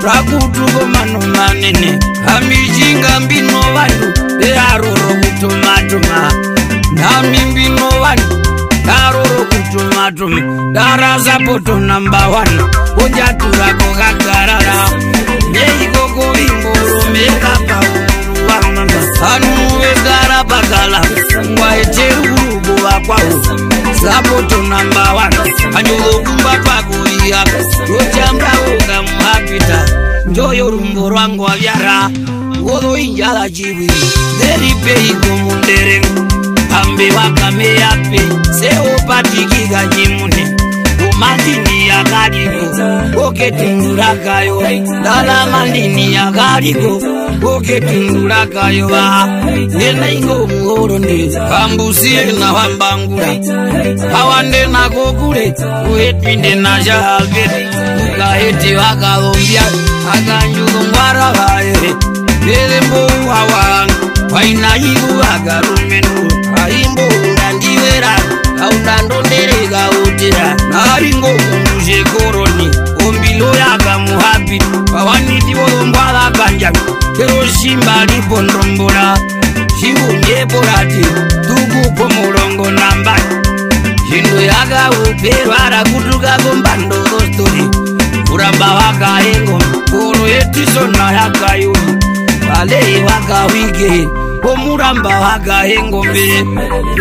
rakutuko mano manene amijinga mbino vanhu bearoro kutomatoma nami mbino vanhu daroro kutomatoma darasapoto namba 1 ojaturako kagarara neikoko vingoro mekapauruwamanga anuwegara pakala ngwaeterurubuva kwawo sapoto namba 1 anjolokumba pakuiya rochambaoga muhapita njoyo rumbo rwangu avyara wolo injala chiwi neripeiko munderengu ambe wakameyape seopatikika chimune umandini yakaliko oketindurakayo dalamandini yakaliko oketindurakayo va nenaingo muhoro ndi ambusiye na wambangura awande nakokule uepinde na shahalbeti ukaheti wakalombia akanjulungwara vaere nerembo wawanga wainayiku wagarumenu aimbo undandiwera aundandondereka utira naringo mundushe koroni ombilo yakamuhapi pawanitivoyombwala kanjami kero shimba lipondombola shivunyeporati tukupo mulongo namba shindu yakauperwara kutukako mbandorostori kuramba wakaengo koro yetisona yakayuni valei wakawike omuramba wakaengombe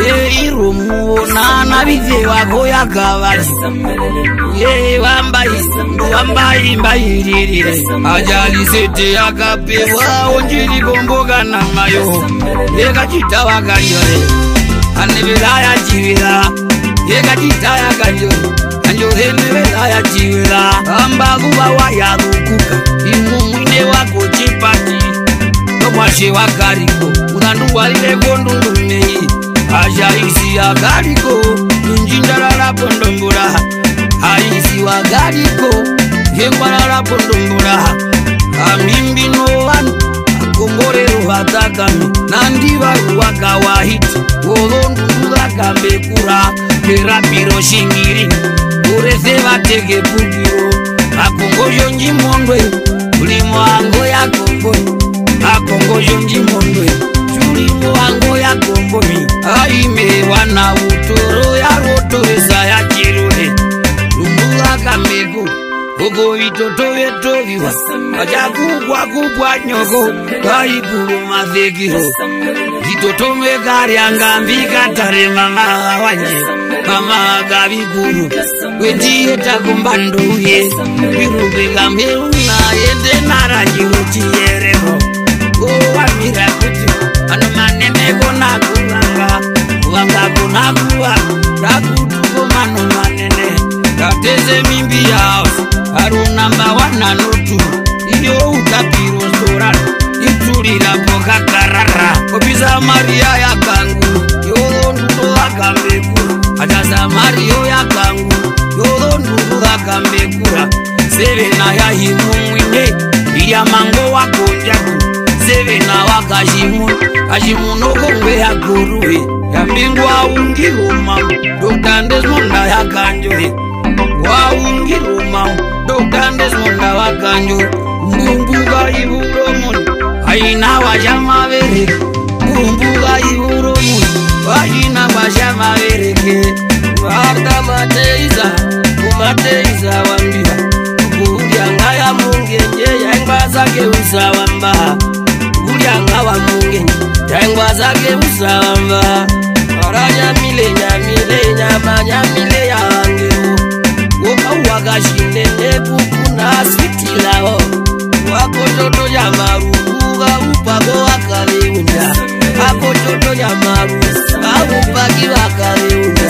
eiromuona vize wako yakavati ye wambai mbairirire ajalisete yakapewa onjirikomboka namayo yekachita wakanjore aneveraya chivira yekachita yakanjore anjoreneveraya chivira ambakuva wayarukuka imumwine wako chipati mwashe wakariko unandungwarire kondundumei ashaisi yakariko injindarara pondombora aisi wakariko yengwarara pondombora amimbino vanhu akongorero vatakami nandivaru wakawahiti volondunduvakambekura perapiro shingiri urese vateke pukiro akongozhonjimondwe ulimo ango yakomboi akongozhonji mondwe chulimo wango ya kombomi aime wana utoro ya rotoresa ya chirune lumbula kameko gogo vitotovetovihwa achakugwa kubwa nyoko kaipulu mazekiro vitotomekari angambikatare mama wanje mama gavikuru wetiyetakumbandouye virubekamheuna yedenaranyiro chiyerero wamira kuti anomanemeko nakuranga kuvanga rakutuko mano manene kateze mimbi yao arunamba 1 anotu iyo utapiro storano itulirapo kakarara kopisa mariya yakangu yolonduto akambekura ataza mariyo yakangu yolonduto akambekura sevena yahimumwine iliamango wakonjaku sevena wakashimunokongwe yaguruhe yambingu waungiruma dokandesmonda yakanjohe waungiruma dokandesmonda wakanjohe mbumbuga iburomuni aina washamavereke mbumbuga iburomuni washina washamavereke vartamateiza kumateiza wambira kuuryanga ya mungenje yaingwazake usawamba kuuryanga wa mungenje yaingwazake usawamba aranyamile nyamanyamile yangeo wakawakashinene kukuna sitilao wakototo ya marubuga upako wakaleunda akototo ya maru awupaki wakaleunda